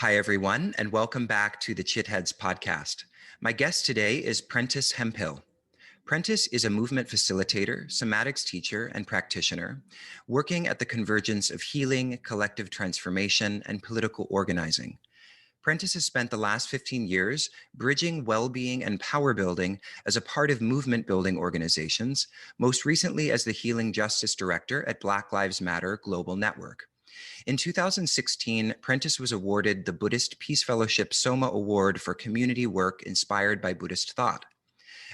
Hi, everyone, and welcome back to the Chitheads podcast. My guest today is Prentis Hemphill. Prentis is a movement facilitator, somatics teacher, and practitioner, working at the convergence of healing, collective transformation, and political organizing. Prentis has spent the last 15 years bridging well-being and power building as a part of movement building organizations, most recently as the Healing Justice Director at Black Lives Matter Global Network. In 2016, Prentis was awarded the Buddhist Peace Fellowship Soma Award for community work inspired by Buddhist thought.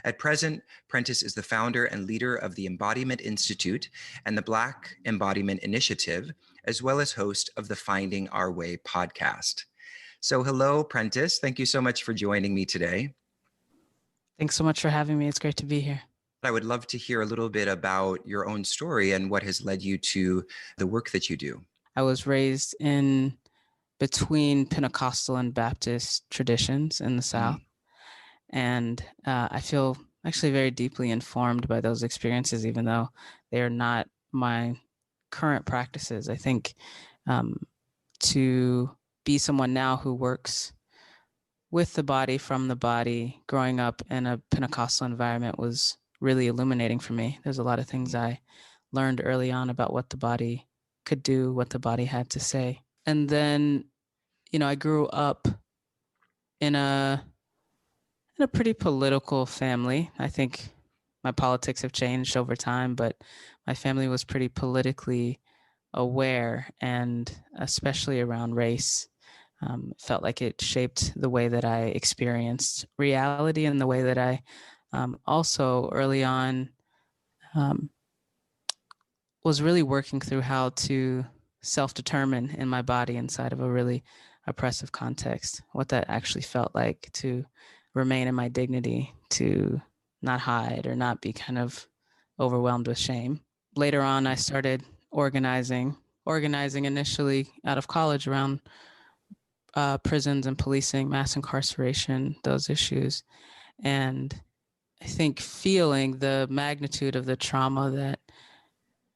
At present, Prentis is the founder and leader of the Embodiment Institute and the Black Embodiment Initiative, as well as host of the Finding Our Way podcast. So hello, Prentis. Thank you so much for joining me today. Thanks so much for having me. It's great to be here. I would love to hear a little bit about your own story and what has led you to the work that you do. I was raised in between Pentecostal and Baptist traditions in the South. And I feel actually very deeply informed by those experiences, even though they are not my current practices. I think to be someone now who works with the body, from the body, growing up in a Pentecostal environment was really illuminating for me. There's a lot of things I learned early on about what the body could do, what the body had to say. And then, I grew up in a pretty political family. I think my politics have changed over time, but my family was pretty politically aware, and especially around race. Felt like it shaped the way that I experienced reality and the way that I also early on was really working through how to self-determine in my body inside of a really oppressive context, what that actually felt like to remain in my dignity, to not hide or not be kind of overwhelmed with shame. Later on, I started organizing initially out of college around prisons and policing, mass incarceration, those issues. And I think feeling the magnitude of the trauma that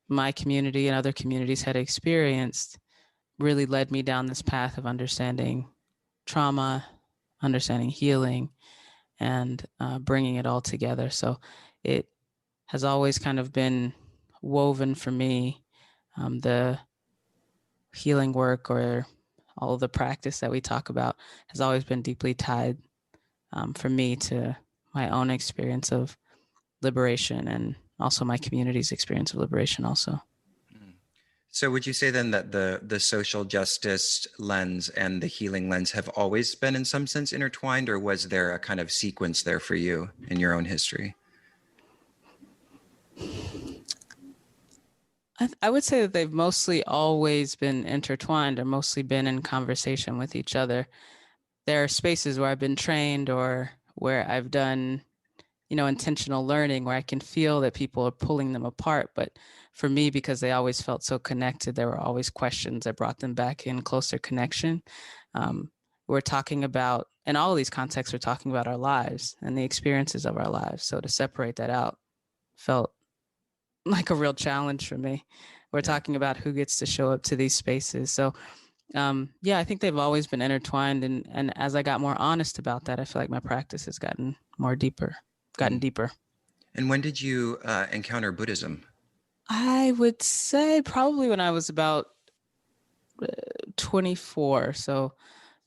my community and other communities had experienced really led me down this path of understanding trauma, understanding healing, and bringing it all together. So it has always kind of been woven for me, the healing work or all of the practice that we talk about has always been deeply tied for me to my own experience of liberation and also my community's experience of liberation also. So would you say then that the social justice lens and the healing lens have always been in some sense intertwined, or was there a kind of sequence there for you in your own history? I would say that they've mostly always been intertwined or mostly been in conversation with each other. There are spaces where I've been trained or where I've done, intentional learning where I can feel that people are pulling them apart. But for me, because they always felt so connected, there were always questions that brought them back in closer connection. We're talking about, in all of these contexts, we're talking about our lives and the experiences of our lives. So to separate that out felt like a real challenge for me. We're talking about who gets to show up to these spaces. So I think they've always been intertwined. And as I got more honest about that, I feel like my practice has gotten deeper. And when did you encounter Buddhism? I would say probably when I was about 24. So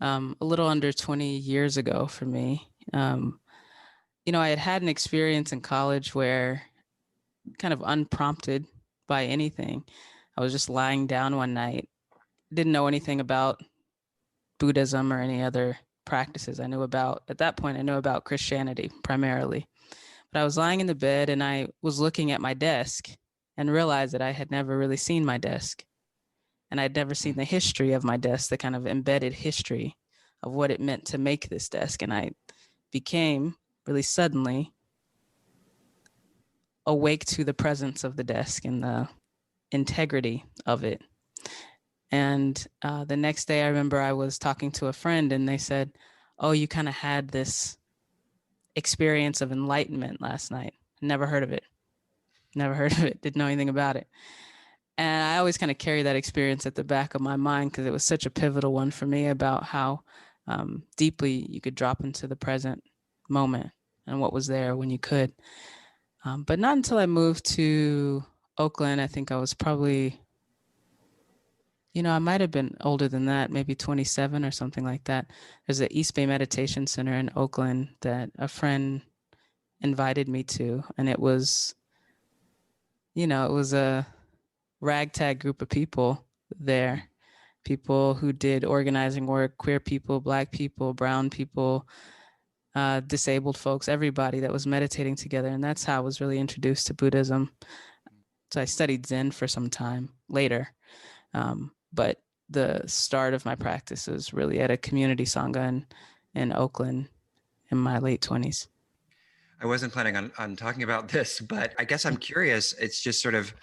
a little under 20 years ago for me. I had an experience in college where kind of unprompted by anything, I was just lying down one night, didn't know anything about Buddhism or any other practices. At that point, I knew about Christianity primarily. But I was lying in the bed and I was looking at my desk and realized that I had never really seen my desk. And I'd never seen the history of my desk, the kind of embedded history of what it meant to make this desk. And I became really suddenly awake to the presence of the desk and the integrity of it. And the next day I remember I was talking to a friend and they said, "Oh, you kind of had this experience of enlightenment last night." Never heard of it. Didn't know anything about it. And I always kind of carry that experience at the back of my mind because it was such a pivotal one for me about how deeply you could drop into the present moment and what was there when you could. But not until I moved to Oakland, I think I was probably, I might have been older than that, maybe 27 or something like that. There's an East Bay Meditation Center in Oakland that a friend invited me to. And it was, it was a ragtag group of people there. People who did organizing work, queer people, Black people, brown people, disabled folks, everybody that was meditating together. And that's how I was really introduced to Buddhism. So I studied Zen for some time later. But the start of my practice was really at a community Sangha in Oakland in my late 20s. I wasn't planning on talking about this, but I guess I'm curious. It's just sort of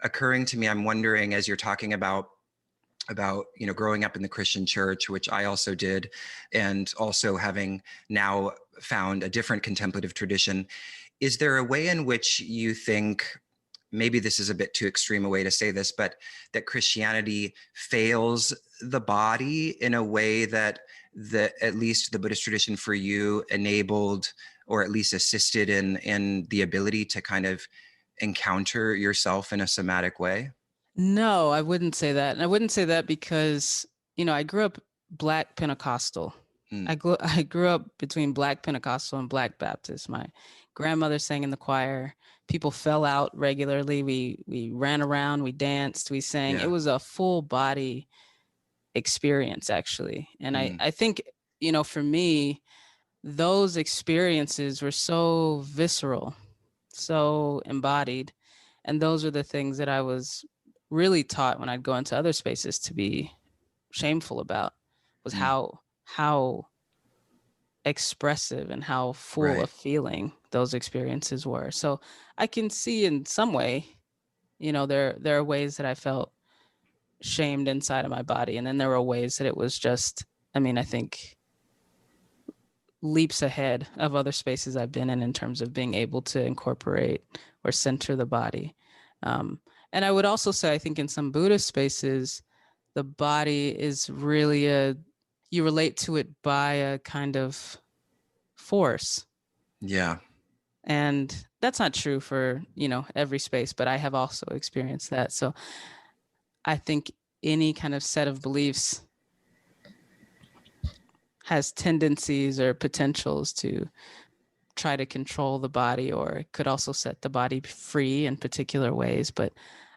occurring to me. I'm wondering, as you're talking about growing up in the Christian church, which I also did, and also having now found a different contemplative tradition, is there a way in which you think, maybe this is a bit too extreme a way to say this, but that Christianity fails the body in a way that at least the Buddhist tradition for you enabled, or at least assisted in the ability to kind of encounter yourself in a somatic way? No, I wouldn't say that. And I wouldn't say that because, I grew up Black Pentecostal. I grew up between Black Pentecostal and Black Baptist. My grandmother sang in the choir. People fell out regularly. We ran around, we danced, we sang. Yeah. It was a full body experience, actually. And I think, for me, those experiences were so visceral, so embodied. And those are the things that I was really taught when I'd go into other spaces to be shameful about, was how expressive and how full of feeling those experiences were. So I can see in some way, there are ways that I felt shamed inside of my body. And then there were ways that it was just, I think leaps ahead of other spaces I've been in terms of being able to incorporate or center the body. And I would also say, I think in some Buddhist spaces, the body is really you relate to it by a kind of force. Yeah. And that's not true for, every space, but I have also experienced that. So I think any kind of set of beliefs has tendencies or potentials to try to control the body, or it could also set the body free in particular ways. But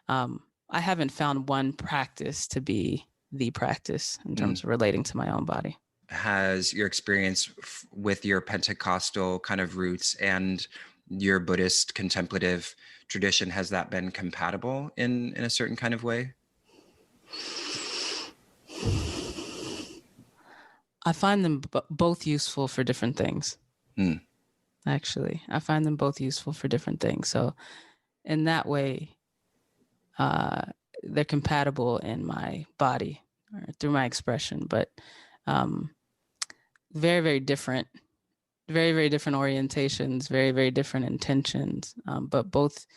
I haven't found one practice to be the practice in terms of relating to my own body. Has your experience with your Pentecostal kind of roots and your Buddhist contemplative tradition, has that been compatible in a certain kind of way? I find them both useful for different things. Actually, I find them both useful for different things. So in that way, they're compatible in my body or through my expression, but very, very different, very, very different orientations, very, very different intentions, but both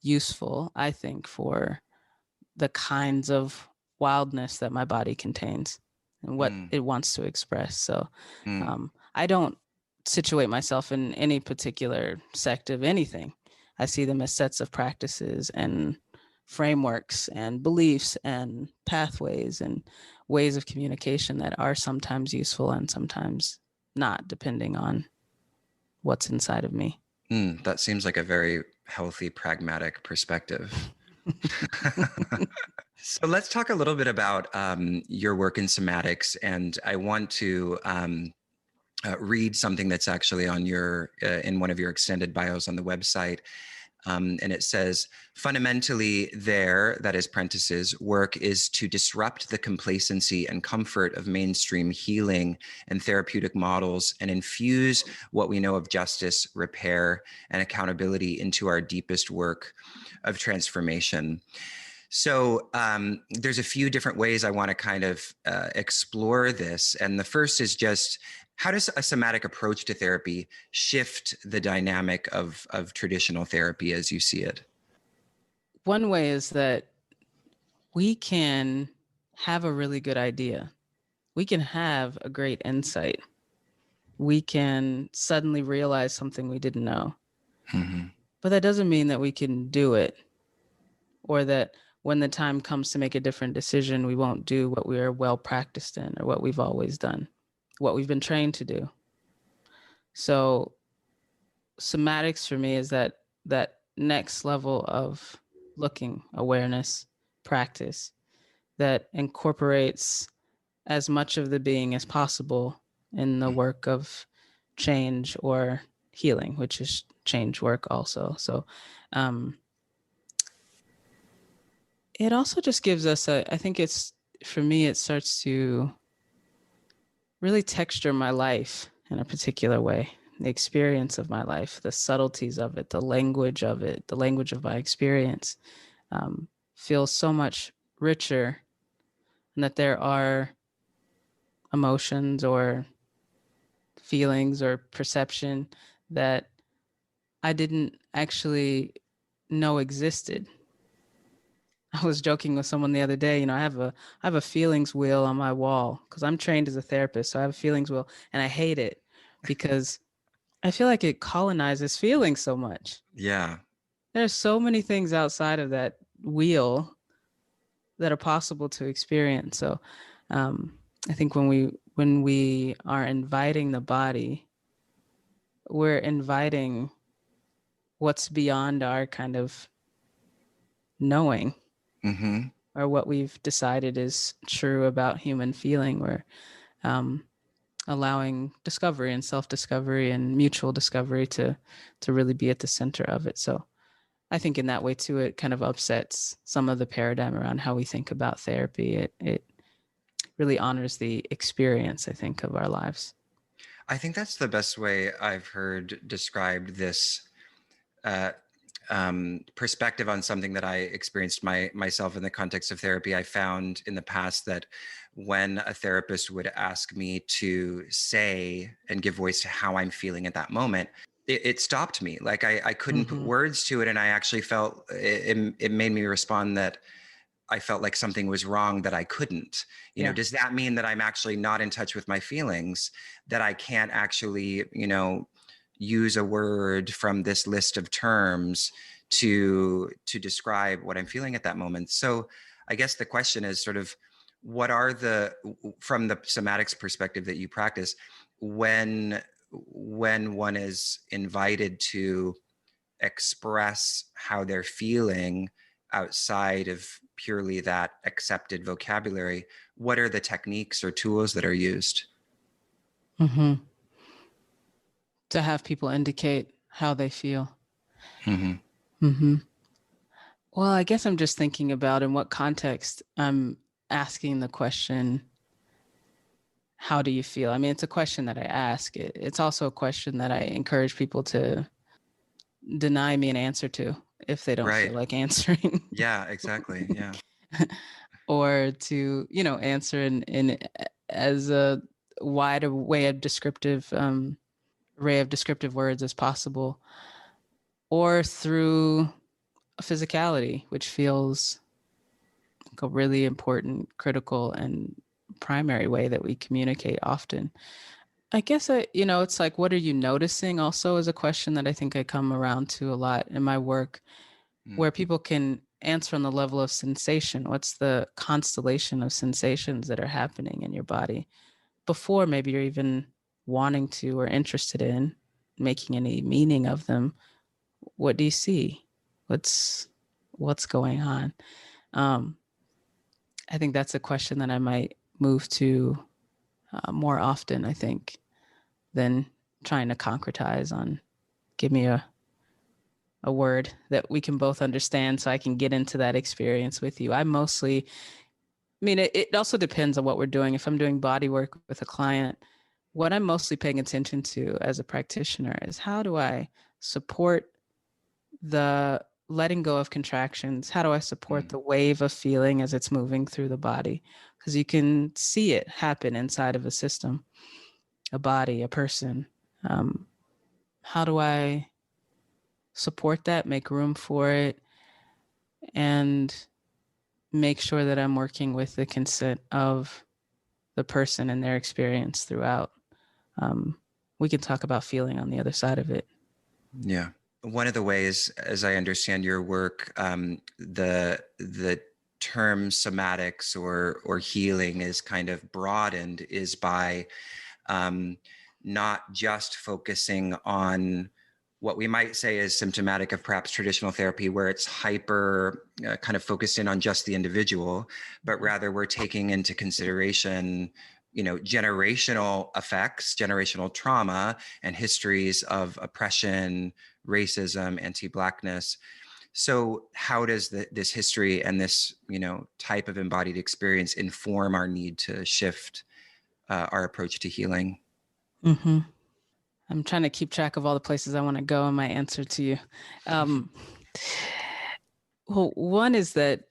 useful, I think, for the kinds of wildness that my body contains and what it wants to express. So I don't situate myself in any particular sect of anything. I see them as sets of practices and frameworks and beliefs and pathways and ways of communication that are sometimes useful and sometimes not, depending on what's inside of me. That seems like a very healthy, pragmatic perspective. So let's talk a little bit about your work in somatics, and I want to read something that's actually on your in one of your extended bios on the website. And it says, fundamentally that is Prentis's work, is to disrupt the complacency and comfort of mainstream healing and therapeutic models and infuse what we know of justice, repair, and accountability into our deepest work of transformation. So there's a few different ways I want to kind of explore this. And the first is just, how does a somatic approach to therapy shift the dynamic of traditional therapy as you see it? One way is that we can have a really good idea. We can have a great insight. We can suddenly realize something we didn't know. Mm-hmm. But that doesn't mean that we can do it, or that when the time comes to make a different decision, we won't do what we are well practiced in or what we've always done, what we've been trained to do. So somatics for me is that next level of looking, awareness, practice that incorporates as much of the being as possible in the work of change or healing, which is change work also. So um, it also just gives us I think it's, for me, it starts to really texture my life in a particular way, the experience of my life, the subtleties of it, the language of it, the language of my experience feels so much richer, and that there are emotions or feelings or perception that I didn't actually know existed. I was joking with someone the other day, I have a feelings wheel on my wall because I'm trained as a therapist. So I have a feelings wheel, and I hate it because I feel like it colonizes feelings so much. Yeah. There's so many things outside of that wheel that are possible to experience. So I think when we are inviting the body, we're inviting what's beyond our kind of knowing, Mm-hmm. or what we've decided is true about human feeling. We're um, allowing discovery and self-discovery and mutual discovery to really be at the center of it. So I think in that way too, it kind of upsets some of the paradigm around how we think about therapy. It really honors the experience, I think, of our lives. I think that's the best way I've heard described this uh, perspective on something that I experienced myself in the context of therapy. I found in the past that when a therapist would ask me to say and give voice to how I'm feeling at that moment, it stopped me. Like I couldn't put words to it, and I actually felt it made me respond that I felt like something was wrong that I couldn't. Yeah. Does that mean that I'm actually not in touch with my feelings, that I can't actually, use a word from this list of terms to describe what I'm feeling at that moment? So I guess the question is sort of, what are from the somatics perspective that you practice, when one is invited to express how they're feeling outside of purely that accepted vocabulary, what are the techniques or tools that are used? Mm-hmm. To have people indicate how they feel. Mm-hmm. Mm-hmm. Well, I guess I'm just thinking about in what context I'm asking the question, how do you feel? I mean, it's a question that I ask. It's also a question that I encourage people to deny me an answer to if they don't Right. feel like answering. Yeah, exactly. Yeah. Or to, answer in as a wide a way of descriptive array of descriptive words as possible, or through physicality, which feels like a really important, critical, and primary way that we communicate often. I guess it's like, what are you noticing? Also, is a question that I think I come around to a lot in my work, where people can answer on the level of sensation. What's the constellation of sensations that are happening in your body before maybe you're even wanting to or interested in making any meaning of them? What do you see? What's going on? Um, I think that's a question that I might move to more often, I think, than trying to concretize on, give me a word that we can both understand so I can get into that experience with you. It also depends on what we're doing. If I'm doing body work with a client, what I'm mostly paying attention to as a practitioner is, how do I support the letting go of contractions? How do I support the wave of feeling as it's moving through the body? Because you can see it happen inside of a system, a body, a person. How do I support that, make room for it, and make sure that I'm working with the consent of the person and their experience throughout. We can talk about feeling on the other side of it. Yeah. One of the ways, as I understand your work, the term somatics or healing is kind of broadened is by not just focusing on what we might say is symptomatic of perhaps traditional therapy, where it's hyper kind of focused in on just the individual, but rather we're taking into consideration, generational effects, generational trauma, and histories of oppression, racism, anti-Blackness. So how does this history and this, type of embodied experience inform our need to shift our approach to healing? Mm-hmm. I'm trying to keep track of all the places I want to go in my answer to you. Well, one is that,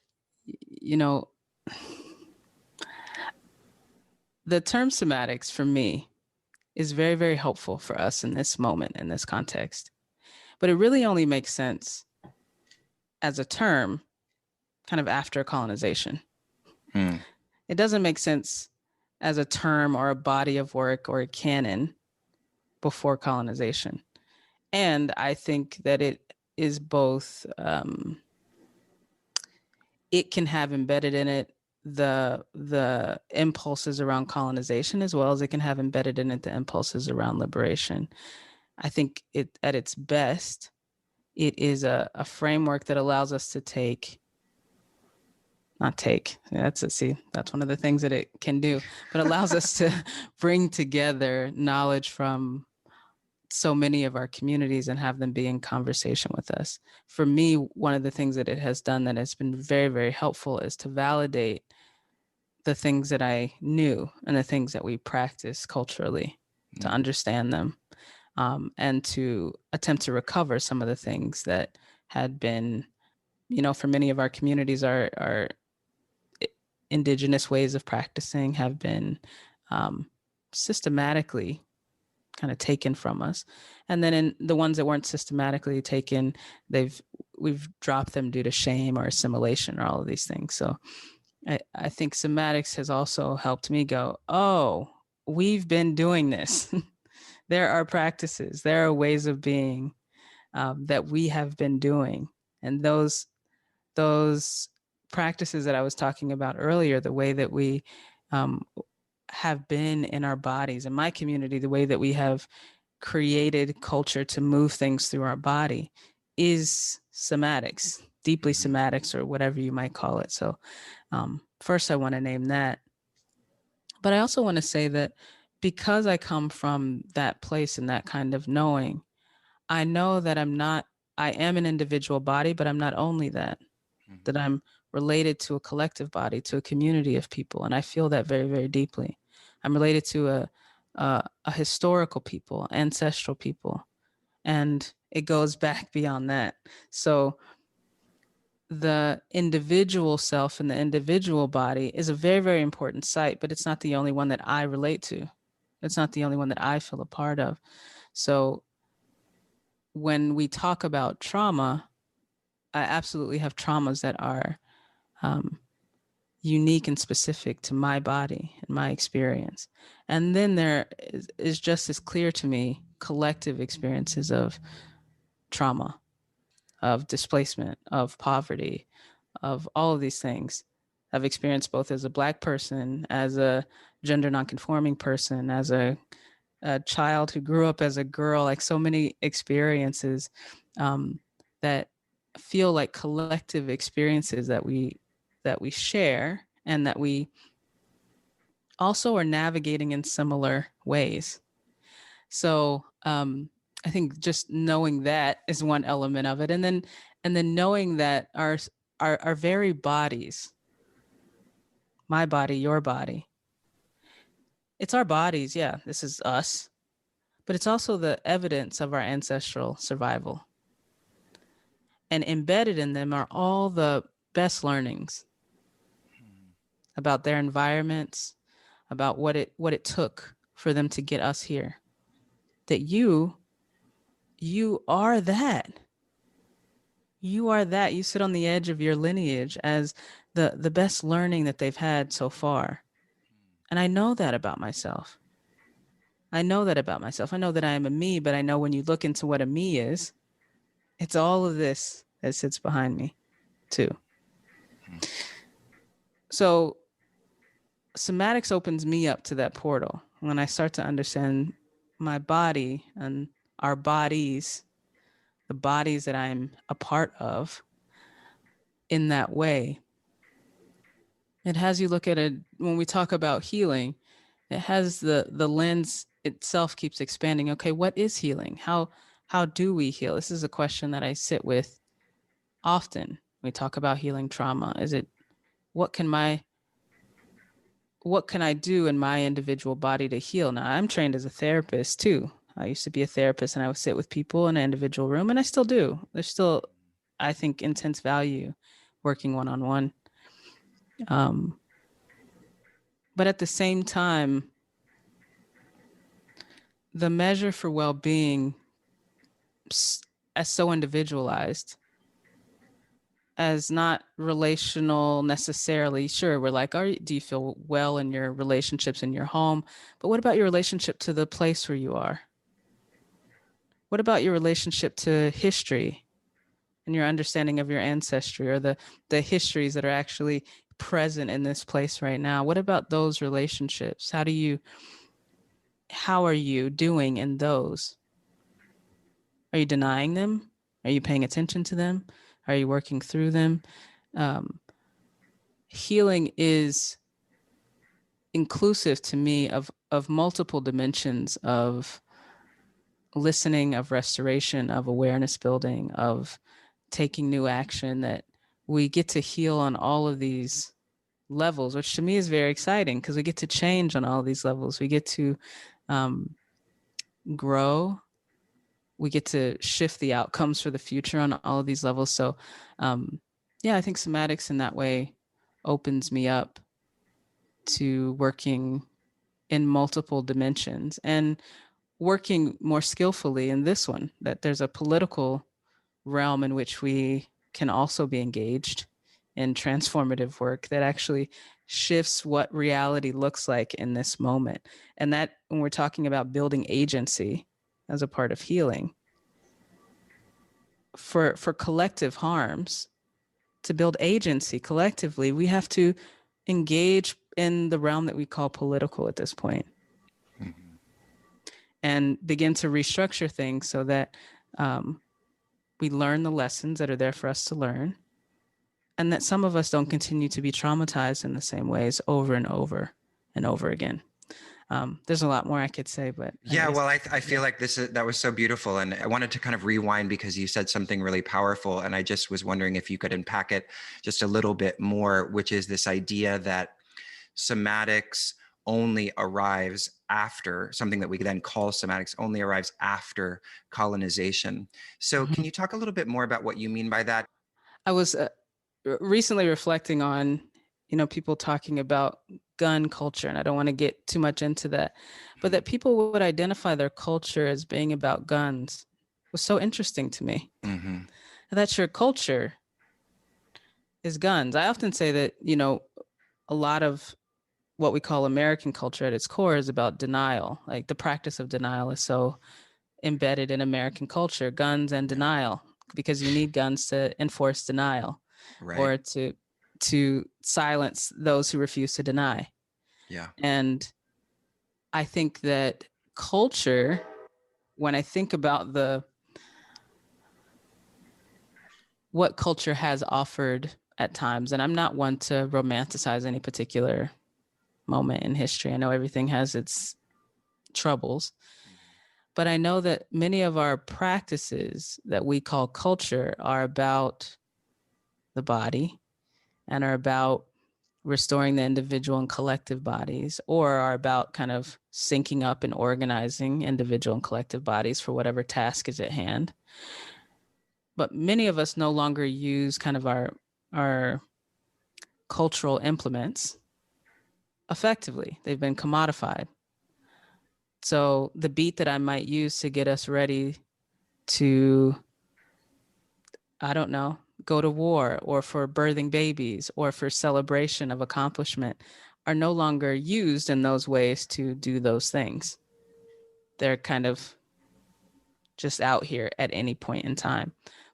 the term somatics for me is very, very helpful for us in this moment, in this context. But it really only makes sense as a term kind of after colonization. It doesn't make sense as a term or a body of work or a canon before colonization. And I think that it is both, it can have embedded in it the impulses around colonization, as well as it can have embedded in it the impulses around liberation. I think it, at its best, it is a framework that allows us to that's one of the things that it can do, but allows us to bring together knowledge from so many of our communities and have them be in conversation with us. For me, one of the things that it has done that has been very, very helpful is to validate the things that I knew and the things that we practice culturally, to understand them, and to attempt to recover some of the things that had been, for many of our communities, our indigenous ways of practicing have been systematically kind of taken from us. And then in the ones that weren't systematically taken, we've dropped them due to shame or assimilation or all of these things. So I think somatics has also helped me go, oh, we've been doing this. There are practices, there are ways of being that we have been doing. And those practices that I was talking about earlier, the way that we have been in our bodies, in my community, the way that we have created culture to move things through our body is somatics, deeply somatics, or whatever you might call it. So first I want to name that. But I also want to say that because I come from that place and that kind of knowing, I know that I am an individual body, but I'm not only that, that I'm related to a collective body, to a community of people. And I feel that very, very deeply. I'm related to a historical people, ancestral people, and it goes back beyond that. So the individual self and the individual body is a very, very important site, but it's not the only one that I relate to. It's not the only one that I feel a part of. So when we talk about trauma, I absolutely have traumas that are unique and specific to my body and my experience. And then there is just as clear to me collective experiences of trauma, of displacement, of poverty, of all of these things I've experienced both as a Black person, as a gender nonconforming person, as a child who grew up as a girl, like so many experiences that feel like collective experiences that we share, and that we also are navigating in similar ways. So I think just knowing that is one element of it, and then knowing that our very bodies, my body, your body, it's our bodies. Yeah, this is us, but it's also the evidence of our ancestral survival. And embedded in them are all the best learnings about their environments, about what it took for them to get us here. That you are that. You are that. You sit on the edge of your lineage as the best learning that they've had so far. And I know that about myself. I know that about myself. I know that I am a me, but I know when you look into what a me is, it's all of this that sits behind me too. So somatics opens me up to that portal when I start to understand my body and our bodies, the bodies that I'm a part of in that way. It has you look at it when we talk about healing, it has the lens itself keeps expanding. Okay, what is healing? How do we heal? This is a question that I sit with often. We talk about healing trauma. Is it what can I do in my individual body to heal? Now, I'm trained as a therapist too. I used to be a therapist and I would sit with people in an individual room, and I still do. There's still, I think, intense value working one-on-one. But at the same time, the measure for well-being as so individualized as not relational necessarily. Sure, we're like, do you feel well in your relationships in your home? But what about your relationship to the place where you are? What about your relationship to history and your understanding of your ancestry, or the histories that are actually present in this place right now? What about those relationships? How are you doing in those? Are you denying them? Are you paying attention to them? Are you working through them? Healing is inclusive to me of multiple dimensions of listening, of restoration, of awareness building, of taking new action, that we get to heal on all of these levels, which to me is very exciting because we get to change on all these levels. We get to grow. We get to shift the outcomes for the future on all of these levels. So, yeah, I think somatics in that way opens me up to working in multiple dimensions and working more skillfully in this one, that there's a political realm in which we can also be engaged in transformative work that actually shifts what reality looks like in this moment. And that, when we're talking about building agency as a part of healing, for collective harms, to build agency collectively, we have to engage in the realm that we call political at this point. And begin to restructure things so that we learn the lessons that are there for us to learn, and that some of us don't continue to be traumatized in the same ways over and over and over again. There's a lot more I could say, but yeah, well, I feel like that was so beautiful, and I wanted to kind of rewind because you said something really powerful, and I just was wondering if you could unpack it just a little bit more, which is this idea that somatics only arrives after something that we then call somatics only arrives after colonization. So can you talk a little bit more about what you mean by that? I was recently reflecting on, people talking about gun culture, and I don't want to get too much into that, but that people would identify their culture as being about guns was so interesting to me. Mm-hmm. That your culture is guns. I often say that, a lot of what we call American culture at its core is about denial. Like the practice of denial is so embedded in American culture, guns and denial, because you need guns to enforce denial, right, or to silence those who refuse to deny. Yeah. And I think that culture, when I think about what culture has offered at times, and I'm not one to romanticize any particular moment in history. I know everything has its troubles, but I know that many of our practices that we call culture are about the body and are about restoring the individual and collective bodies, or are about kind of syncing up and organizing individual and collective bodies for whatever task is at hand. But many of us no longer use kind of our cultural implements effectively. They've been commodified. So the beat that I might use to get us ready to, I don't know, go to war or for birthing babies or for celebration of accomplishment are no longer used in those ways to do those things. They're kind of just out here at any point in time.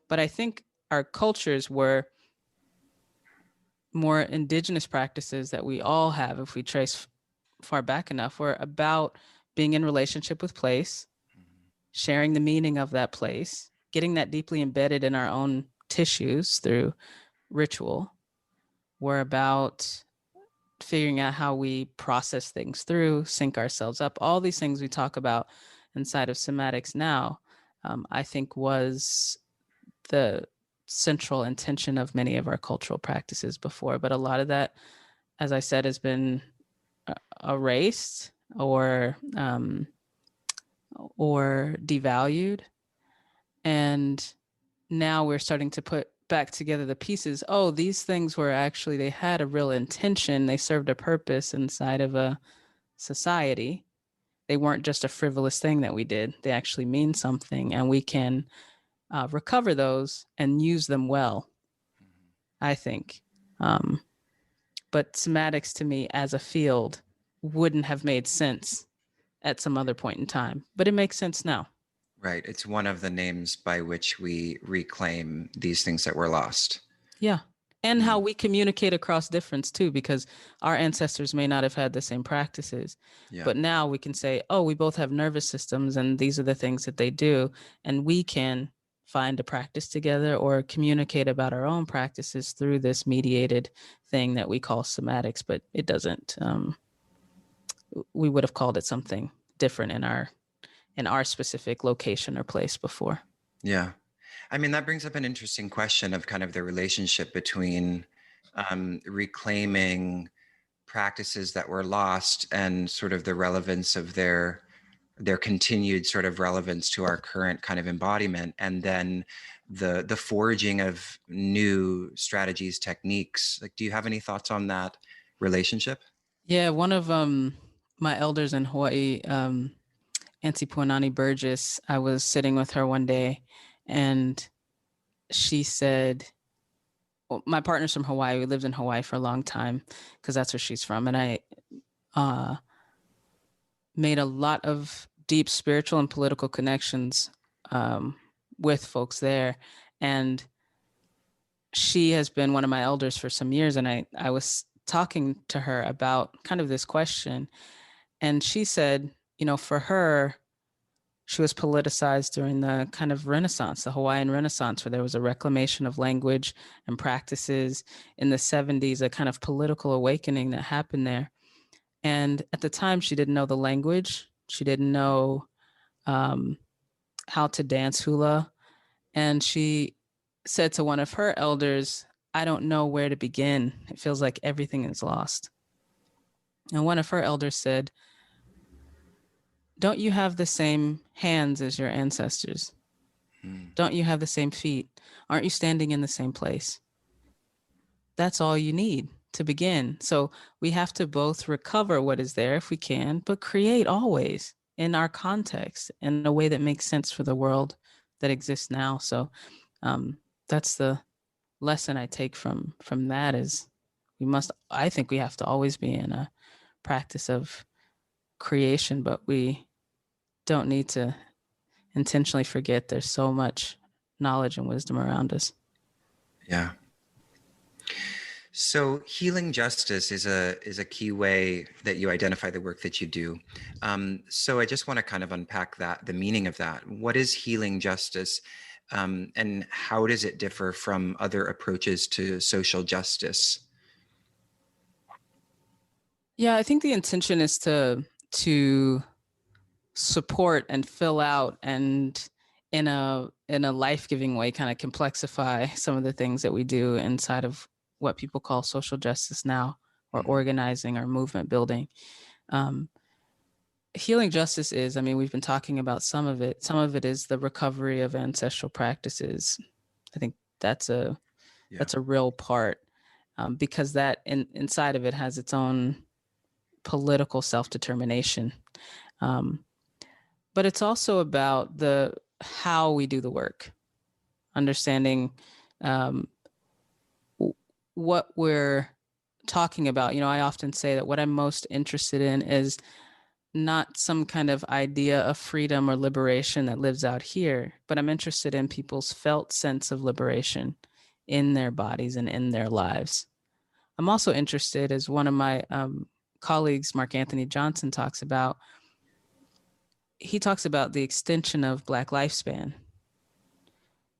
But I think our cultures were more indigenous practices that we all have, if we trace far back enough, were about being in relationship with place, sharing the meaning of that place, getting that deeply embedded in our own tissues through ritual. We're about figuring out how we process things through, sync ourselves up. All these things we talk about inside of somatics now, I think was the central intention of many of our cultural practices before. But a lot of that, as I said, has been erased or devalued. And now we're starting to put back together the pieces. Oh, these things were actually, they had a real intention. They served a purpose inside of a society. They weren't just a frivolous thing that we did. They actually mean something, and we can recover those and use them well, I think. But somatics to me as a field wouldn't have made sense at some other point in time, but it makes sense now. Right. It's one of the names by which we reclaim these things that were lost. Yeah. And how we communicate across difference too, because our ancestors may not have had the same practices, but now we can say, oh, we both have nervous systems and these are the things that they do. And we can find a practice together or communicate about our own practices through this mediated thing that we call somatics, but it doesn't, we would have called it something different in our specific location or place before. Yeah. I mean, that brings up an interesting question of kind of the relationship between reclaiming practices that were lost and sort of the relevance of their continued sort of relevance to our current kind of embodiment, and then the forging of new strategies, techniques. Like, do you have any thoughts on that relationship? Yeah, one of my elders in Hawaii, Auntie Puanani Burgess, I was sitting with her one day and she said, well, my partner's from Hawaii. We lived in Hawaii for a long time because that's where she's from. And I made a lot of deep spiritual and political connections with folks there. And she has been one of my elders for some years. And I was talking to her about kind of this question. And she said, you know, for her, she was politicized during the kind of Renaissance, the Hawaiian Renaissance, where there was a reclamation of language and practices in the 70s, a kind of political awakening that happened there. And at the time, she didn't know the language. She didn't know how to dance hula. And she said to one of her elders, I don't know where to begin. It feels like everything is lost. And one of her elders said, don't you have the same hands as your ancestors? Don't you have the same feet? Aren't you standing in the same place? That's all you need to begin. So we have to both recover what is there if we can, but create always in our context in a way that makes sense for the world that exists now. So that's the lesson I take from that is I think we have to always be in a practice of creation, but we don't need to intentionally forget there's so much knowledge and wisdom around us. Yeah. So healing justice is a key way that you identify the work that you do. So I just want to kind of unpack that, the meaning of that. What is healing justice, and how does it differ from other approaches to social justice? Yeah, I think the intention is to support and fill out and in a life-giving way kind of complexify some of the things that we do inside of what people call social justice now, or organizing or movement building. Healing justice is, I mean, we've been talking about some of it. Some of it is the recovery of ancestral practices. I think that's a real part, because that inside of it has its own political self-determination. But it's also about how we do the work, understanding what we're talking about, I often say that what I'm most interested in is not some kind of idea of freedom or liberation that lives out here, but I'm interested in people's felt sense of liberation in their bodies and in their lives. I'm also interested, as one of my colleagues, Mark Anthony Johnson, talks about, he talks about the extension of Black lifespan,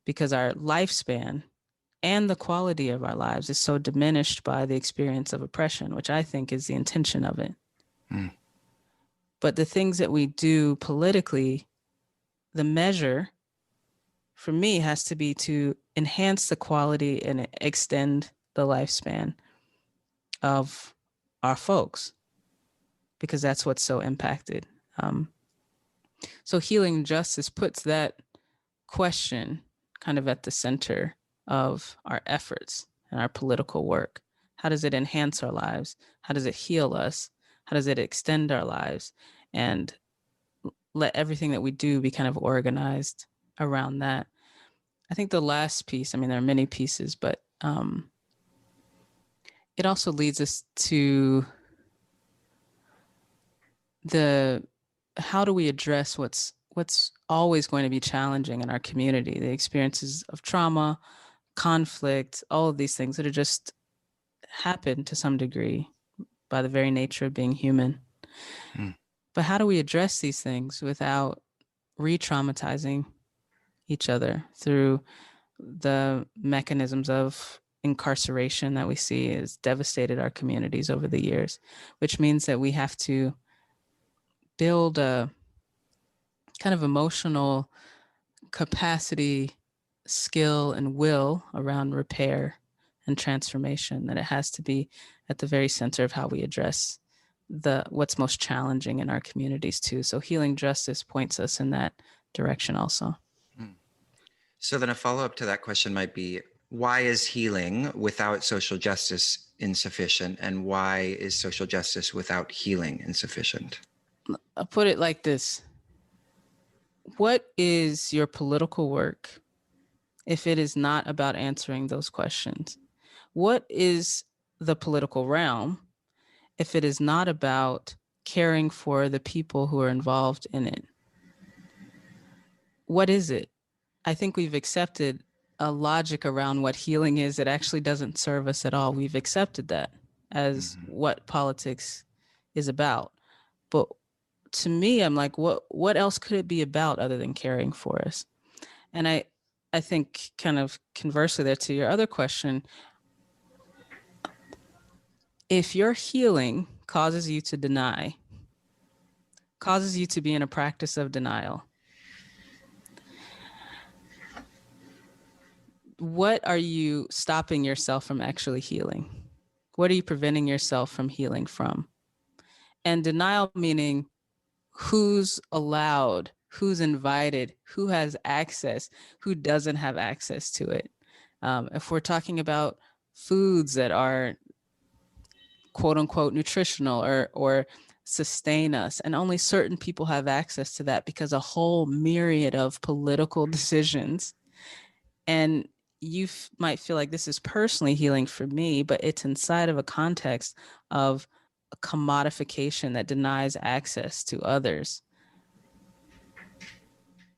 because our lifespan and the quality of our lives is so diminished by the experience of oppression, which I think is the intention of it. Mm. But the things that we do politically, the measure for me has to be to enhance the quality and extend the lifespan of our folks, because that's what's so impacted. So healing justice puts that question kind of at the center of our efforts and our political work. How does it enhance our lives? How does it heal us? How does it extend our lives? And let everything that we do be kind of organized around that. I think the last piece, there are many pieces, but it also leads us to how do we address what's always going to be challenging in our community, the experiences of trauma, conflict, all of these things that are just happen to some degree by the very nature of being human. Mm. But how do we address these things without re-traumatizing each other through the mechanisms of incarceration that we see has devastated our communities over the years, which means that we have to build a kind of emotional capacity, skill, and will around repair and transformation, that it has to be at the very center of how we address what's most challenging in our communities too. So healing justice points us in that direction also. So then a follow-up to that question might be, why is healing without social justice insufficient, and why is social justice without healing insufficient? I'll put it like this. What is your political work if it is not about answering those questions? What is the political realm if it is not about caring for the people who are involved in it? What is it? I think we've accepted a logic around what healing is that actually doesn't serve us at all. We've accepted that as what politics is about. But to me, I'm like, what else could it be about other than caring for us? And I think kind of conversely there to your other question, if your healing causes you to deny, causes you to be in a practice of denial, what are you stopping yourself from actually healing? What are you preventing yourself from healing from? And denial meaning who's allowed, who's invited, who has access, who doesn't have access to it. If we're talking about foods that are quote unquote nutritional or sustain us, and only certain people have access to that because a whole myriad of political decisions, and you might feel like this is personally healing for me, but it's inside of a context of a commodification that denies access to others.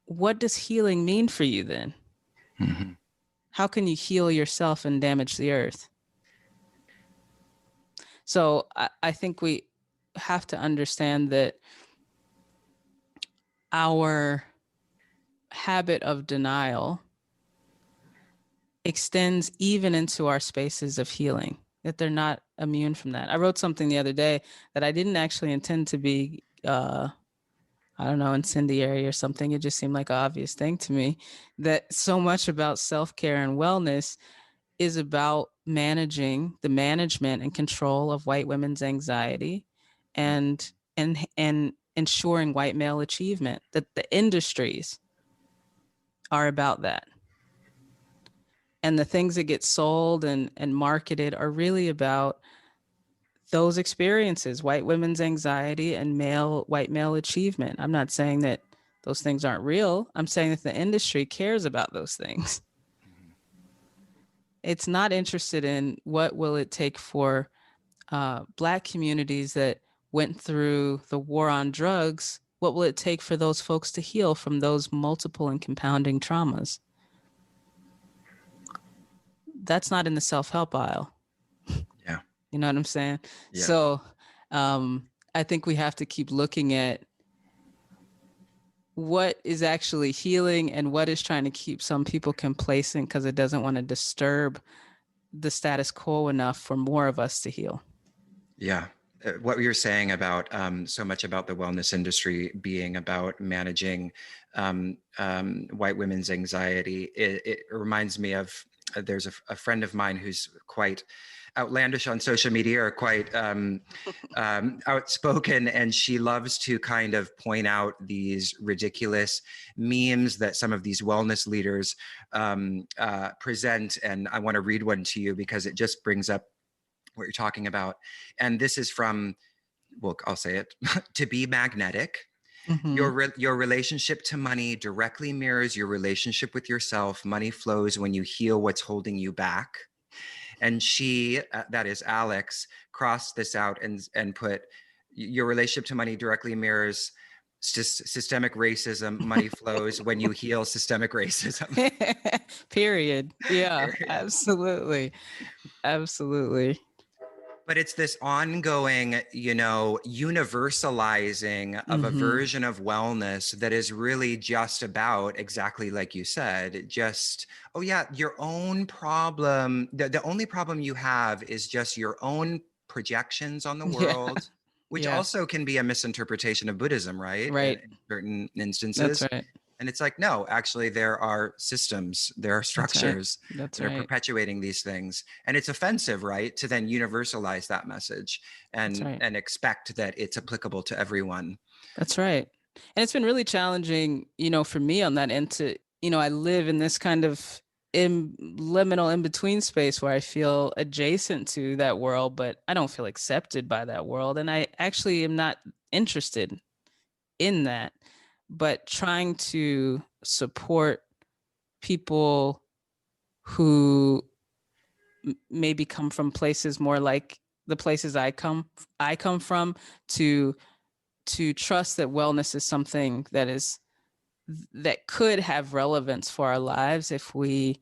What does healing mean for you then? Mm-hmm. How can you heal yourself and damage the earth? So I think we have to understand that our habit of denial extends even into our spaces of healing, that they're not immune from that. I wrote something the other day that I didn't actually intend to be, incendiary or something. It just seemed like an obvious thing to me, that so much about self-care and wellness is about managing the management and control of white women's anxiety and ensuring white male achievement, that the industries are about that. And the things that get sold and marketed are really about those experiences, white women's anxiety and white male achievement. I'm not saying that those things aren't real. I'm saying that the industry cares about those things. it's not interested in what will it take for Black communities that went through the war on drugs. What will it take for those folks to heal from those multiple and compounding traumas? That's not in the self-help aisle. Yeah. You know what I'm saying? Yeah. So I think we have to keep looking at what is actually healing and what is trying to keep some people complacent because it doesn't want to disturb the status quo enough for more of us to heal. Yeah. What you're saying about so much about the wellness industry being about managing white women's anxiety, it reminds me of there's a friend of mine who's quite outlandish on social media, or quite outspoken, and she loves to kind of point out these ridiculous memes that some of these wellness leaders present. And I want to read one to you because it just brings up what you're talking about. And this is from, well, I'll say it, to be magnetic. Mm-hmm. Your relationship to money directly mirrors your relationship with yourself. Money flows when you heal what's holding you back. And she, that is Alex, crossed this out and put, your relationship to money directly mirrors systemic racism. Money flows when you heal systemic racism. Period. Yeah, Period. absolutely. Absolutely. But it's this ongoing, universalizing of a version of wellness that is really just about, exactly like you said, just, oh yeah, your own problem. The only problem you have is just your own projections on the world, which Yeah. also can be a misinterpretation of Buddhism, right? Right. In certain instances. That's right. And it's like, no, actually, there are systems, there are structures That's that are right. perpetuating these things. And it's offensive, right, to then universalize that message and expect that it's applicable to everyone. That's right. And it's been really challenging, for me on that end to, I live in this kind of liminal in-between space where I feel adjacent to that world, but I don't feel accepted by that world. And I actually am not interested in that, but trying to support people who maybe come from places more like the places I come from, to trust that wellness is something that could have relevance for our lives if we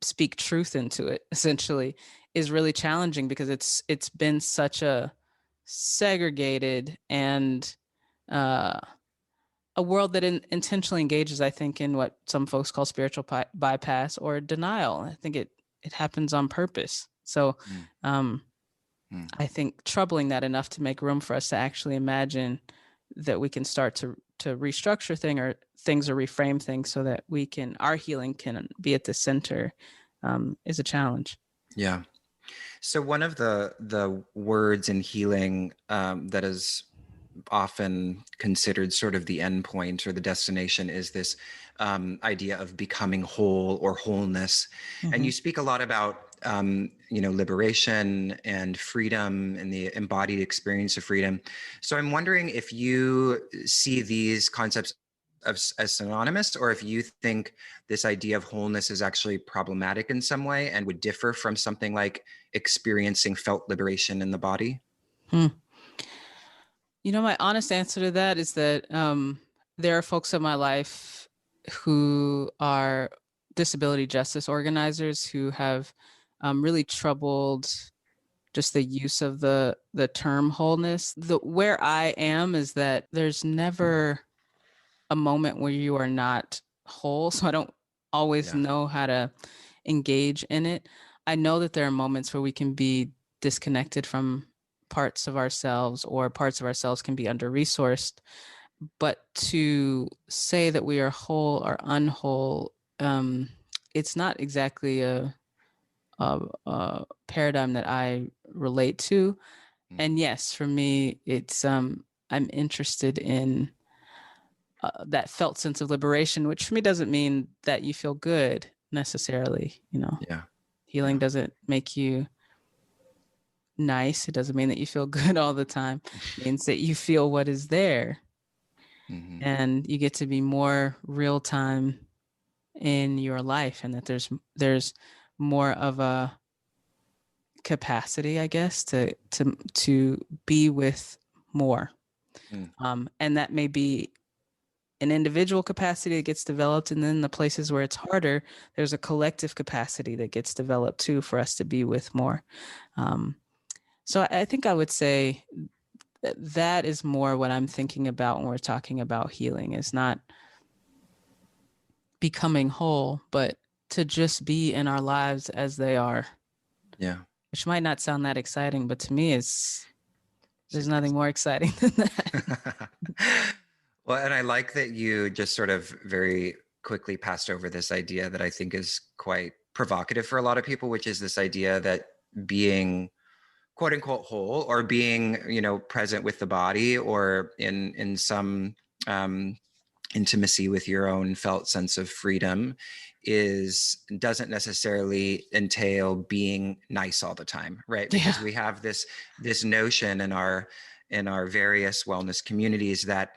speak truth into it, essentially, is really challenging because it's been such a segregated and a world that intentionally engages, I think, in what some folks call spiritual bypass or denial. I think it happens on purpose. So I think troubling that enough to make room for us to actually imagine that we can start to restructure things or reframe things so that our healing can be at the center is a challenge. Yeah. So one of the words in healing that is often considered sort of the end point or the destination is this idea of becoming whole or wholeness. And you speak a lot about liberation and freedom and the embodied experience of freedom. So I'm wondering if you see these concepts as synonymous, or if you think this idea of wholeness is actually problematic in some way and would differ from something like experiencing felt liberation in the body. My honest answer to that is that there are folks in my life who are disability justice organizers who have really troubled just the use of the term wholeness. Where I am is that there's never a moment where you are not whole. So I don't always know how to engage in it. I know that there are moments where we can be disconnected from parts of ourselves, or parts of ourselves can be under-resourced. But to say that we are whole or unwhole, it's not exactly a paradigm that I relate to. And yes, for me, it's I'm interested in that felt sense of liberation, which for me doesn't mean that you feel good necessarily. Healing doesn't make you nice. It doesn't mean that you feel good all the time. It means that you feel what is there, and you get to be more real time in your life, and that there's more of a capacity, I guess, to be with more. And that may be an individual capacity that gets developed, and then the places where it's harder, there's a collective capacity that gets developed too for us to be with more. So I think I would say that is more what I'm thinking about when we're talking about healing, is not becoming whole, but to just be in our lives as they are. Yeah. Which might not sound that exciting, but to me, there's nothing more exciting than that. Well, and I like that you just sort of very quickly passed over this idea that I think is quite provocative for a lot of people, which is this idea that being quote unquote whole, or being, present with the body, or in some intimacy with your own felt sense of freedom, doesn't necessarily entail being nice all the time, right? Because we have this notion in our various wellness communities that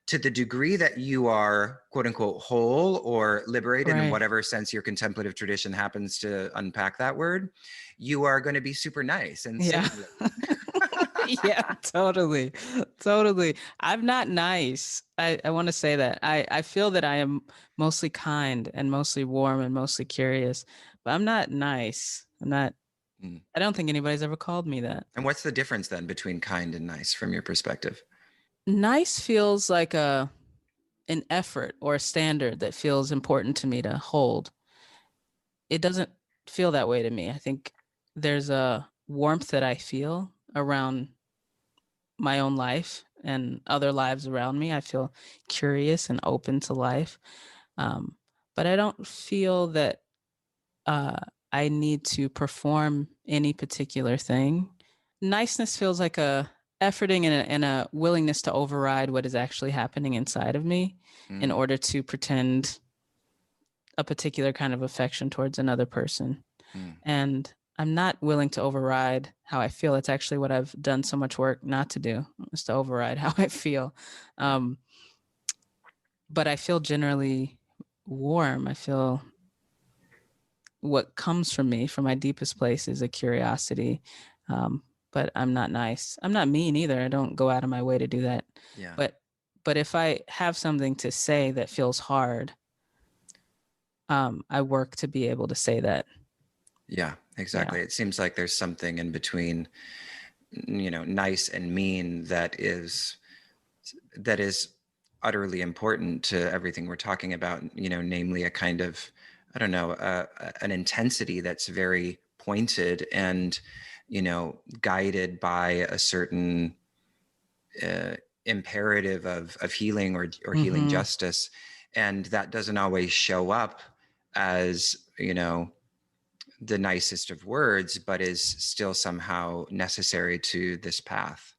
to the degree that you are quote unquote whole or liberated, in whatever sense your contemplative tradition happens to unpack that word, you are going to be super nice and saintly. Yeah, totally. I'm not nice. I want to say that. I feel that I am mostly kind and mostly warm and mostly curious, but I'm not nice. I don't think anybody's ever called me that. And what's the difference then between kind and nice from your perspective? Nice feels like an effort or a standard that feels important to me to hold. It doesn't feel that way to me. I think there's a warmth that I feel around my own life and other lives around me. I feel curious and open to life. But I don't feel that I need to perform any particular thing. Niceness feels like a efforting and a willingness to override what is actually happening inside of me in order to pretend a particular kind of affection towards another person. And I'm not willing to override how I feel. It's actually what I've done so much work not to do, is to override how I feel. But I feel generally warm. I feel what comes from me, from my deepest place, is a curiosity. But I'm not nice. I'm not mean either. I don't go out of my way to do that. Yeah. But if I have something to say that feels hard, I work to be able to say that. Yeah, exactly. Yeah. It seems like there's something in between, nice and mean that is utterly important to everything we're talking about, namely a kind of, I don't know, an intensity that's very pointed and, guided by a certain imperative of healing or healing justice. And that doesn't always show up as, the nicest of words, but is still somehow necessary to this path.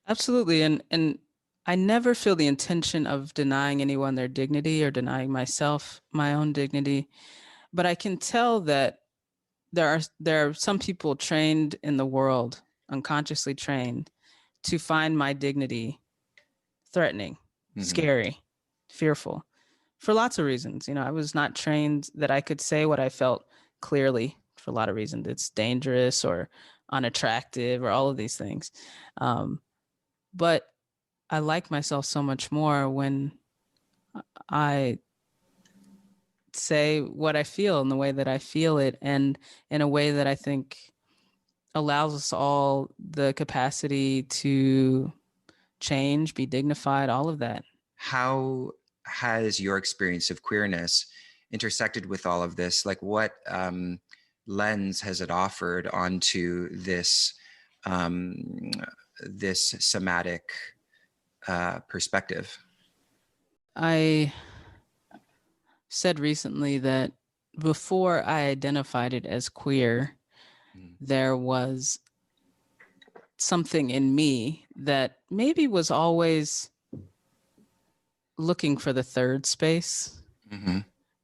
Absolutely. And I never feel the intention of denying anyone their dignity or denying myself my own dignity. But I can tell that there are some people trained in the world, unconsciously trained, to find my dignity threatening, scary, fearful, for lots of reasons. I was not trained that I could say what I felt clearly for a lot of reasons. It's dangerous or unattractive or all of these things. But I like myself so much more when I say what I feel in the way that I feel it, and in a way that I think allows us all the capacity to change, be dignified, all of that. How has your experience of queerness intersected with all of this? Like, what lens has it offered onto this this somatic perspective? I said recently that before I identified it as queer, there was something in me that maybe was always looking for the third space,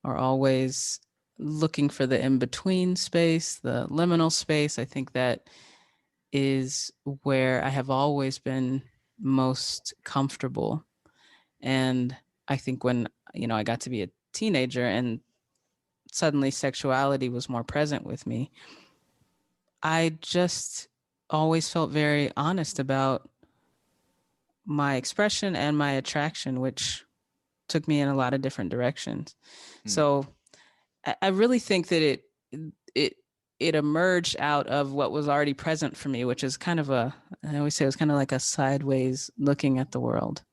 or always looking for the in-between space, the liminal space. I think that is where I have always been most comfortable. And I think when, I got to be a teenager and suddenly sexuality was more present with me, I just always felt very honest about my expression and my attraction, which took me in a lot of different directions. So I really think that it emerged out of what was already present for me, which is kind of I always say it was kind of like a sideways looking at the world,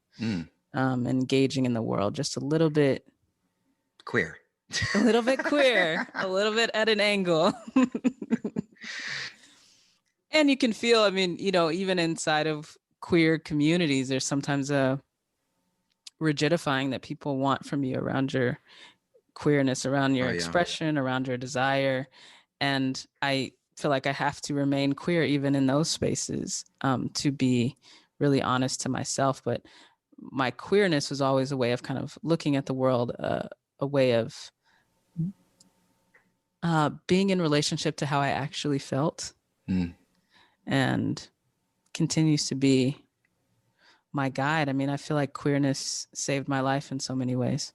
engaging in the world, just a little bit queer, a little bit queer, a little bit at an angle. And you can feel, I mean, even inside of queer communities, there's sometimes a rigidifying that people want from you around your queerness, around your expression, around your desire. And I feel like I have to remain queer even in those spaces, to be really honest to myself. But my queerness was always a way of kind of looking at the world, a way of being in relationship to how I actually felt, and continues to be my guide. I mean, I feel like queerness saved my life in so many ways.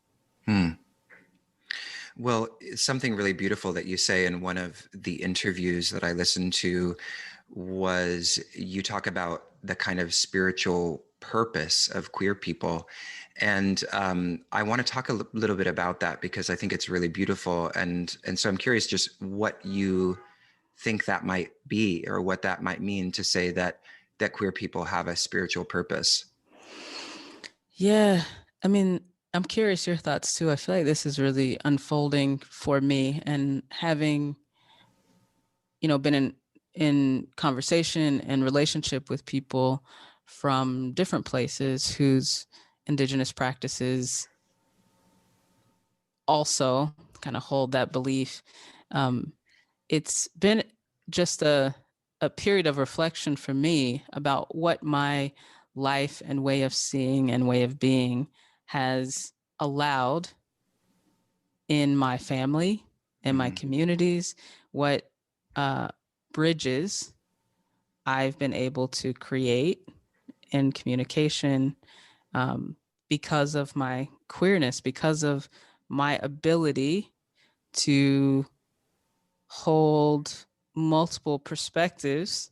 Well, something really beautiful that you say in one of the interviews that I listened to was you talk about the kind of spiritual purpose of queer people. And I want to talk a little bit about that because I think it's really beautiful. And so I'm curious just what you think that might be, or what that might mean to say that queer people have a spiritual purpose. Yeah. I mean, I'm curious your thoughts too. I feel like this is really unfolding for me, and having, been in conversation and relationship with people from different places whose indigenous practices also kind of hold that belief. It's been just a period of reflection for me about what my life and way of seeing and way of being has allowed in my family and my communities, what bridges I've been able to create in communication, because of my queerness, because of my ability to hold multiple perspectives,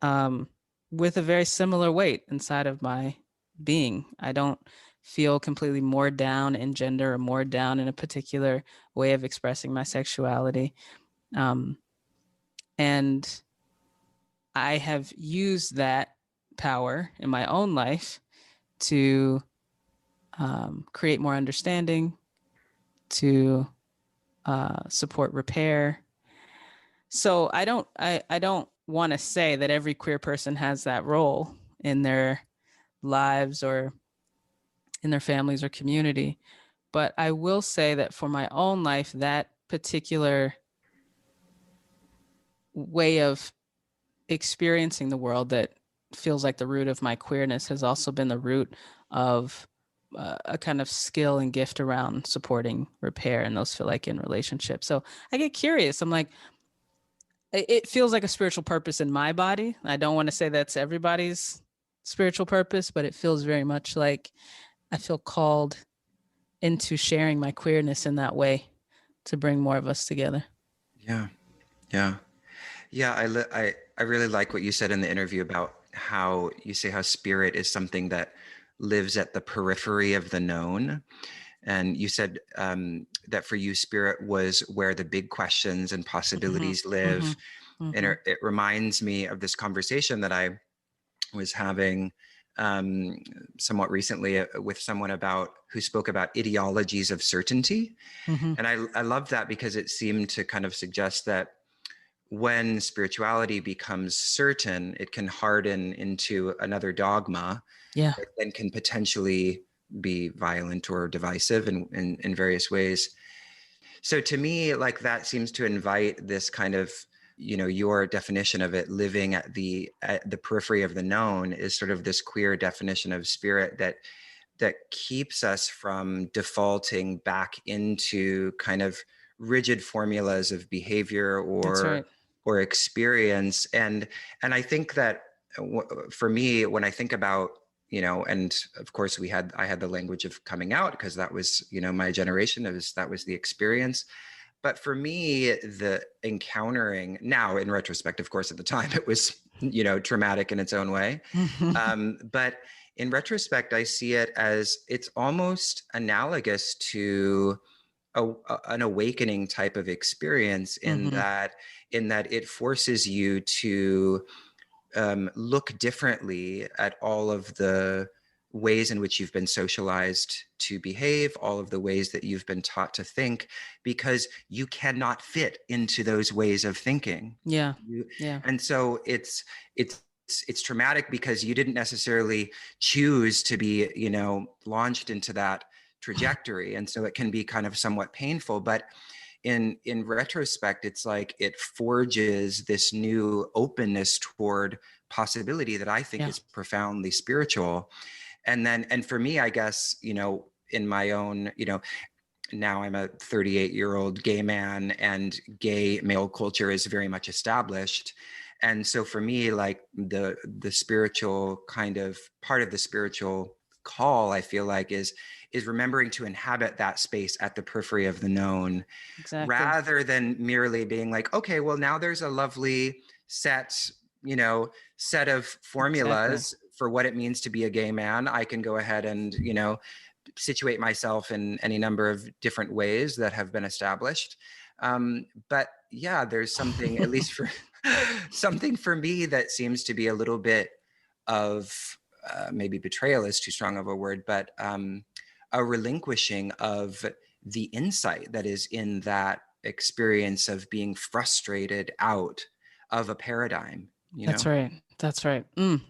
with a very similar weight inside of my being. I don't feel completely more down in gender or more down in a particular way of expressing my sexuality. And I have used that power in my own life to create more understanding, to support repair. So I don't want to say that every queer person has that role in their lives or in their families or community. But I will say that for my own life, that particular way of experiencing the world that feels like the root of my queerness has also been the root of a kind of skill and gift around supporting repair, and those feel like in relationships. So I get curious. I'm like, it feels like a spiritual purpose in my body. I don't want to say that's everybody's spiritual purpose, but it feels very much like I feel called into sharing my queerness in that way to bring more of us together. Yeah. Yeah. Yeah. I really like what you said in the interview about how you say how spirit is something that lives at the periphery of the known. And you said that for you, spirit was where the big questions and possibilities live. And it reminds me of this conversation that I was having somewhat recently with someone who spoke about ideologies of certainty. And I love that because it seemed to kind of suggest that when spirituality becomes certain, it can harden into another dogma. Yeah. And can potentially be violent or divisive in various ways. So to me, like, that seems to invite this kind of, your definition of it, living at the periphery of the known, is sort of this queer definition of spirit that keeps us from defaulting back into kind of rigid formulas of behavior or experience. And I think that for me, when I think about, and of course I had the language of coming out because that was, my generation, that was the experience. But for me, the encountering now in retrospect, of course, at the time it was, traumatic in its own way. But in retrospect, I see it as it's almost analogous to an awakening type of experience in that it forces you to look differently at all of the ways in which you've been socialized to behave, all of the ways that you've been taught to think, because you cannot fit into those ways of thinking. Yeah. And so it's traumatic because you didn't necessarily choose to be, launched into that trajectory. And so it can be kind of somewhat painful, but in retrospect, it's like it forges this new openness toward possibility that I think is profoundly spiritual. And for me, I guess, in my own, now I'm a 38-year-old gay man, and gay male culture is very much established. And so for me, like the spiritual kind of part of the spiritual call, I feel like is remembering to inhabit that space at the periphery of the known, rather than merely being like, okay, well, now there's a lovely set of formulas for what it means to be a gay man. I can go ahead and, situate myself in any number of different ways that have been established. But yeah, there's something, at least for something for me, that seems to be a little bit of maybe betrayal is too strong of a word, but a relinquishing of the insight that is in that experience of being frustrated out of a paradigm. That's right. That's right.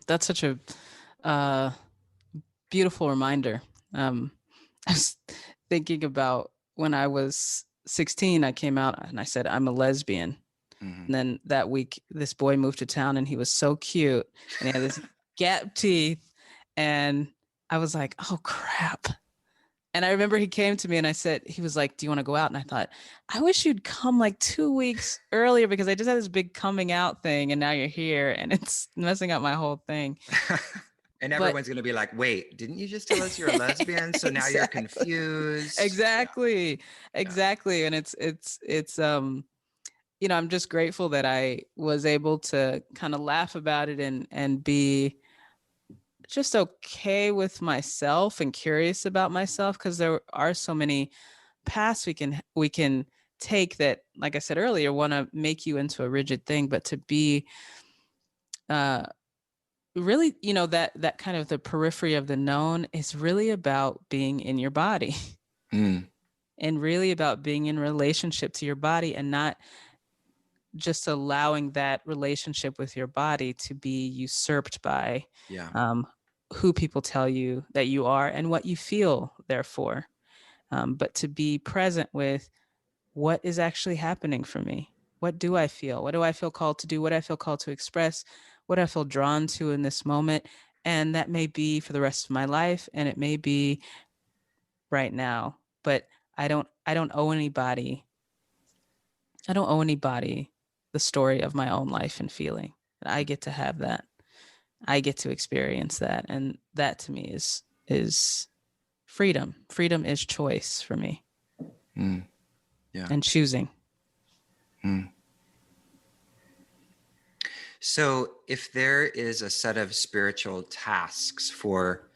That's such a beautiful reminder. I was thinking about when I was 16, I came out and I said, I'm a lesbian. And then that week, this boy moved to town and he was so cute and he had this gap teeth. And I was like, oh, crap. And I remember he came to me and he was like, do you want to go out? And I thought, I wish you'd come like 2 weeks earlier, because I just had this big coming out thing and now you're here and it's messing up my whole thing. And everyone's going to be like, wait, didn't you just tell us you're a lesbian? So now you're confused. Exactly. And it's I'm just grateful that I was able to kind of laugh about it and be just okay with myself and curious about myself, because there are so many paths we can take that, like I said earlier, want to make you into a rigid thing, but to be really, that kind of the periphery of the known is really about being in your body and really about being in relationship to your body, and not just allowing that relationship with your body to be usurped by who people tell you that you are and what you feel, therefore. But to be present with what is actually happening for me. What do I feel? What do I feel called to do? What do I feel called to express? What do I feel drawn to in this moment? And that may be for the rest of my life, and it may be right now. But I don't owe anybody. I don't owe anybody the story of my own life and feeling. I get to have that. I get to experience that. And that to me is freedom. Freedom is choice for me. Yeah. And choosing. So if there is a set of spiritual tasks for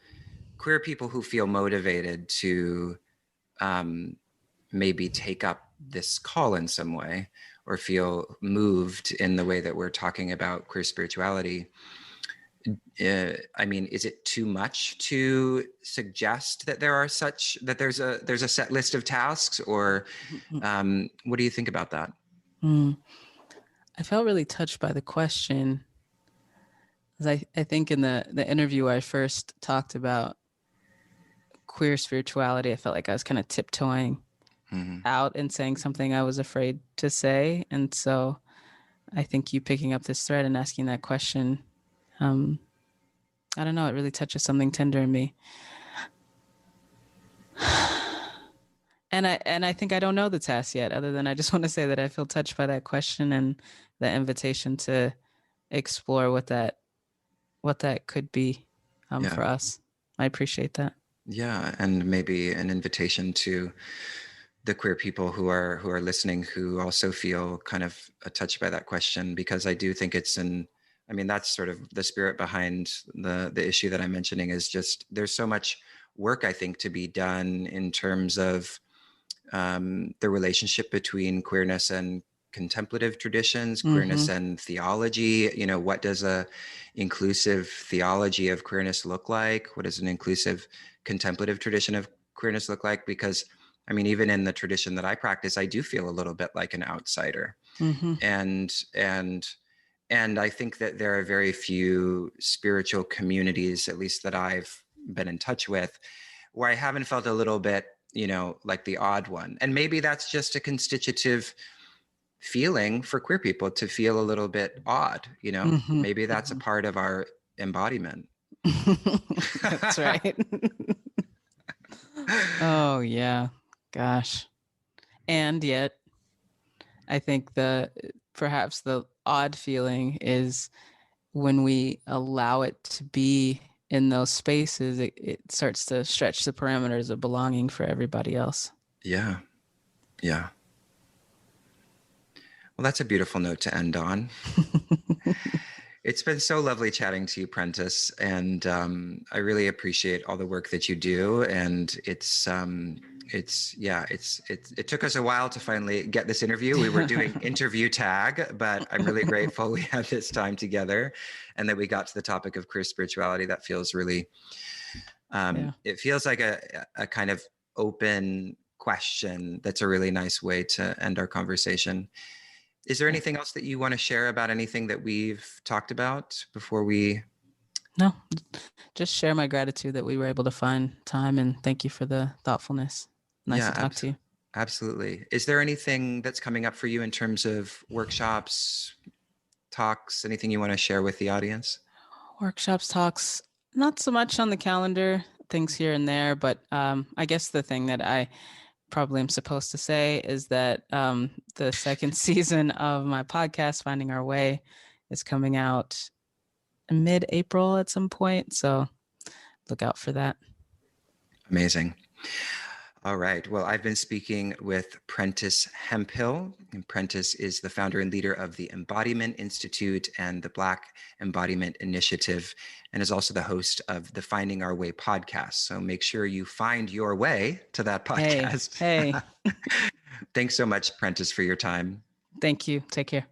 queer people who feel motivated to maybe take up this call in some way, or feel moved in the way that we're talking about queer spirituality, is it too much to suggest that there's a set list of tasks, or what do you think about that? I felt really touched by the question. I think in the interview I first talked about queer spirituality, I felt like I was kind of tiptoeing out and saying something I was afraid to say. And so I think you picking up this thread and asking that question, I don't know, it really touches something tender in me. And I think I don't know the task yet, other than I just want to say that I feel touched by that question and the invitation to explore what that could be. Yeah. for us. I appreciate that. Yeah. And maybe an invitation to the queer people who are listening, who also feel kind of touched by that question, because I do think that's sort of the spirit behind the issue that I'm mentioning, is just there's so much work, I think, to be done in terms of the relationship between queerness and contemplative traditions, queerness and theology. What does a inclusive theology of queerness look like? What does an inclusive contemplative tradition of queerness look like? Because even in the tradition that I practice, I do feel a little bit like an outsider. And I think that there are very few spiritual communities, at least that I've been in touch with, where I haven't felt a little bit, like the odd one. And maybe that's just a constitutive feeling for queer people, to feel a little bit odd, maybe that's a part of our embodiment. That's right. Oh, yeah. Gosh. And yet, I think perhaps the odd feeling is when we allow it to be in those spaces, it starts to stretch the parameters of belonging for everybody else. Yeah. Yeah. Well, that's a beautiful note to end on. It's been so lovely chatting to you, Prentis, and I really appreciate all the work that you do. And it took us a while to finally get this interview. We were doing interview tag, but I'm really grateful we had this time together, and that we got to the topic of queer spirituality. That feels really, it feels like a kind of open question. That's a really nice way to end our conversation. Is there anything else that you want to share about anything that we've talked about before we? No, just share my gratitude that we were able to find time, and thank you for the thoughtfulness. Nice to talk to you. Absolutely. Is there anything that's coming up for you in terms of workshops, talks, anything you want to share with the audience? Workshops, talks, not so much on the calendar, things here and there, but I guess the thing that I probably am supposed to say is that the second season of my podcast, Finding Our Way, is coming out in mid-April at some point. So look out for that. Amazing. All right. Well, I've been speaking with Prentis Hemphill. And Prentis is the founder and leader of the Embodiment Institute and the Black Embodiment Initiative, and is also the host of the Finding Our Way podcast. So make sure you find your way to that podcast. Hey. Thanks so much, Prentis, for your time. Thank you. Take care.